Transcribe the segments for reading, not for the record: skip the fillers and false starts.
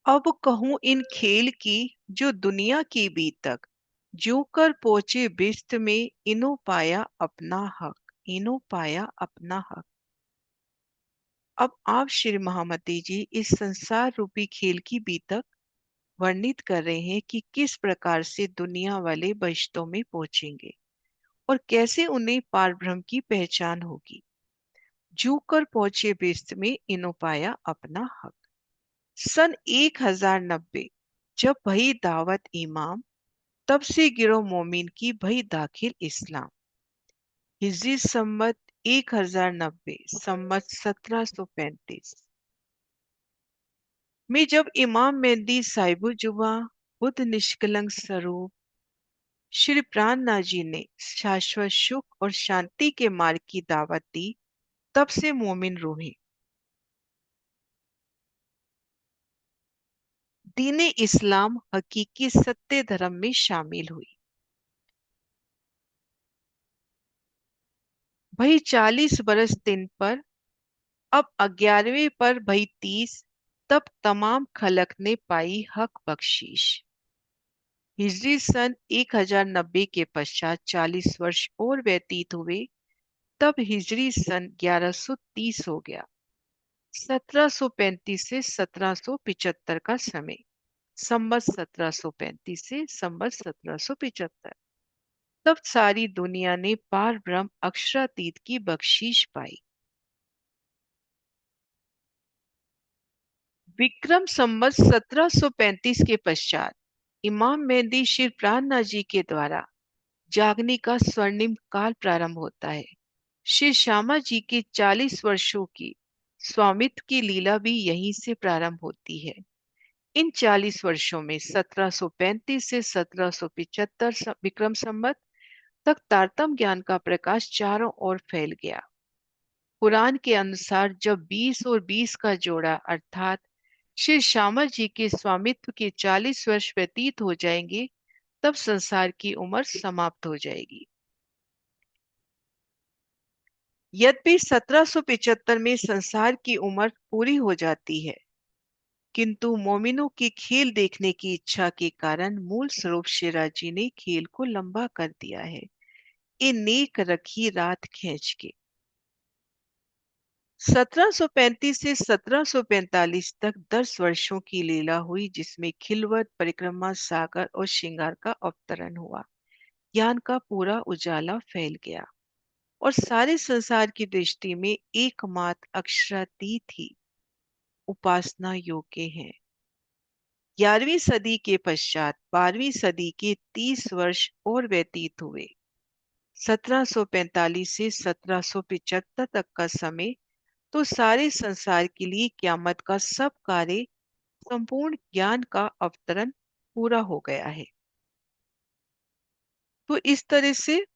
अब कहूं इन खेल की, जो दुनिया की बीतक, जो कर पहुंचे बिस्त में, इनो पाया अपना हक, इनो पाया अपना हक। अब आप श्री महामती जी इस संसार रूपी खेल की बीतक वर्णित कर रहे हैं कि किस प्रकार से दुनिया वाले बहिश्तों में पहुंचेंगे और कैसे उन्हें पारब्रह्म की पहचान होगी। जू कर पहुंचे बिस्त में, इनो पाया अपना हक। सन 1090 जब भई दावत इमाम, तब से गिरो मोमिन की भई दाखिल इस्लाम। हिजरी सम्मत 1090 सम्मत 1735 में जब इमाम मेहदी साहिबुजुमा बुद्ध निष्कलंक स्वरूप श्री प्राणनाथ जी ने शाश्वत सुख और शांति के मार्ग की दावत दी, तब से मोमिन रूहें दीन इस्लाम हकीकी सत्य धर्म में शामिल हुई। भई 40 बरस दिन पर, अब 11वें पर भई 30, तब तमाम खलक ने पाई हक बख्शीश। हिजरी सन 1090 के पश्चात 40 वर्ष और व्यतीत हुए, तब हिजरी सन 1130 हो गया। 1735 से 1775 का समय, संवत 1735 से संवत 1775। तब सारी दुनिया ने पार ब्रह्म अक्षरातीत की बख्शीश पाई। विक्रम संवत 1735 के पश्चात इमाम मेहदी श्री प्राणनाथ जी के द्वारा जागने का स्वर्णिम काल प्रारंभ होता है। श्री श्यामा जी के 40 वर्षों की स्वामित्व की लीला भी यहीं से प्रारंभ होती है। इन 40 वर्षों में 1735 से 1775 विक्रम संवत तक तारतम ज्ञान का प्रकाश चारों ओर फैल गया। कुरान के अनुसार जब 20 और 20 का जोड़ा अर्थात श्री श्यामा जी के स्वामित्व के 40 वर्ष व्यतीत हो जाएंगे, तब संसार की उम्र समाप्त हो जाएगी। यद्यपि 1775 में संसार की उम्र पूरी हो जाती है, किंतु मोमिनों की खेल देखने की इच्छा के कारण मूल स्वरूप शिराजी ने खेल को लंबा कर दिया है, ये नेक रखी रात खींच के। 1735 से 1745 तक 10 वर्षों की लीला हुई, जिसमें खिलवत, परिक्रमा, सागर और श्रृंगार का अवतरण हुआ। ज्ञान का पूरा उजाला फैल गया और सारे संसार की दृष्टि में एकमात्र अक्षरातीत ही उपासना योग्य है। 11वीं सदी के पश्चात 12वीं सदी के 30 वर्ष और व्यतीत हुए। 1745 से 1775 तक का समय तो सारे संसार के लिए कियामत का सब कार्य, संपूर्ण ज्ञान का अवतरण पूरा हो गया है। तो इस तरह से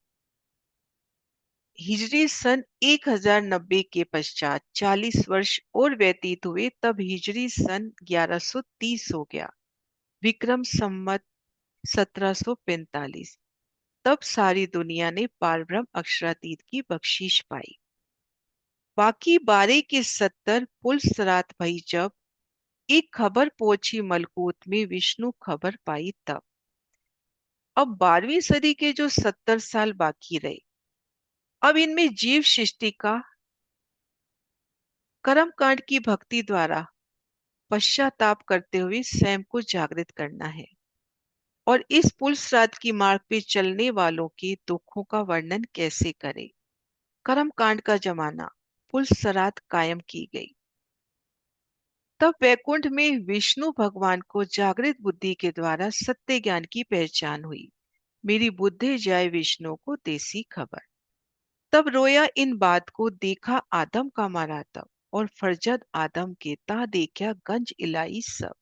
हिजरी सन 1090 के पश्चात 40 वर्ष और व्यतीत हुए, तब हिजरी सन 1130 हो गया। विक्रम संवत 1745। तब सारी दुनिया ने पारब्रह्म अक्षरातीत की बख्शीश पाई। बाकी 12 के 70 पुल्स रात भई जब, एक खबर पहुंची मलकूत में, विष्णु खबर पाई तब। अब 12वीं सदी के जो 70 साल बाकी रहे, अब इनमें जीव सृष्टि का कर्म कांड की भक्ति द्वारा पश्चाताप करते हुए स्वयं को जागृत करना है और इस पुरुष रात की मार्ग पे चलने वालों के दुखों का वर्णन कैसे करें। कर्म कांड का जमाना, पुरुष रात कायम की गई। तब वैकुंठ में विष्णु भगवान को जागृत बुद्धि के द्वारा सत्य ज्ञान की पहचान हुई। मेरी बुद्धि जाए विष्णु को देसी खबर। तब रोया इन बात को देखा आदम का मारा तब, और फरजद आदम के ता देखा गंज इलाई सब।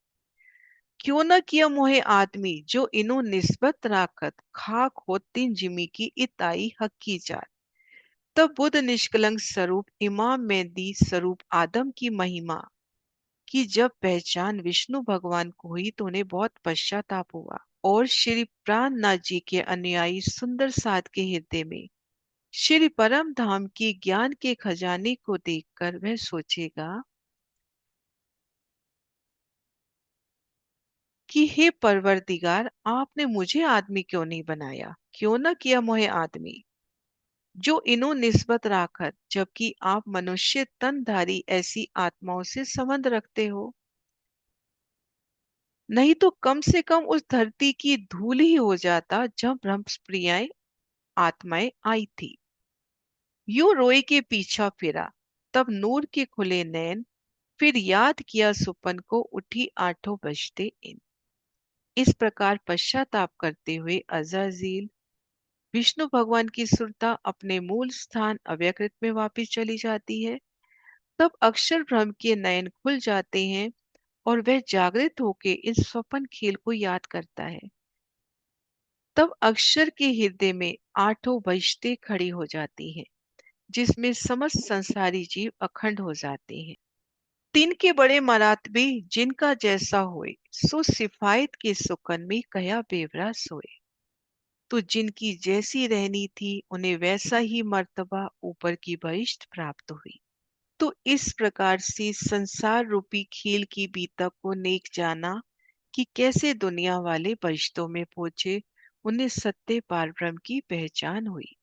क्यों न किया मोहे आदमी, जो इनो निस्बत राखत, खाक हो तीन जिमी की इताई हक की जात। तब बुद्ध निष्कलंक स्वरूप इमाम मेहदी स्वरूप आदम की महिमा की जब पहचान विष्णु भगवान को हुई, तो उन्हें बहुत पश्चाताप हुआ और श्री प्राणनाथ जी के अनुयायी सुंदर साध के हृदय में श्री परम धाम की ज्ञान के खजाने को देखकर वह सोचेगा, कि हे परवरदिगार, आपने मुझे आदमी क्यों नहीं बनाया, क्यों ना किया मोहे आदमी जो इनो निस्बत राखत, जबकि आप मनुष्य तनधारी ऐसी आत्माओं से संबंध रखते हो। नहीं तो कम से कम उस धरती की धूल ही हो जाता जब ब्रह्मप्रियाएं आत्माएं आई थी। यूं रोए के पीछा फिरा, तब नूर के खुले नैन, फिर याद किया सुपन को, उठी आठों बजते इन। इस प्रकार पश्चाताप करते हुए अज़ाज़ील विष्णु भगवान की सुरता अपने मूल स्थान अव्यकृत में वापस चली जाती है। तब अक्षर ब्रह्म के नयन खुल जाते हैं और वह जागृत होकर इस स्वपन खेल को याद करता है। तब अक्षर के हृदय में आठों बहिश्ते खड़ी हो जाती हैं, जिसमें समस्त संसारी जीव अखंड हो जाते हैं। तीन के बड़े मरातबे जिनका जैसा होए, सो सिफायत के सुकन में कया बेवरा सोए। तो जिनकी जैसी रहनी थी उन्हें वैसा ही मर्तबा ऊपर की बहिश्त प्राप्त हुई। तो इस प्रकार से संसार रूपी खेल की बीतक को नेक जाना कि कैसे दुनिया वाले बहिश्तों में पहुंचे, उन्हें सत्य पार ब्रह्म की पहचान हुई।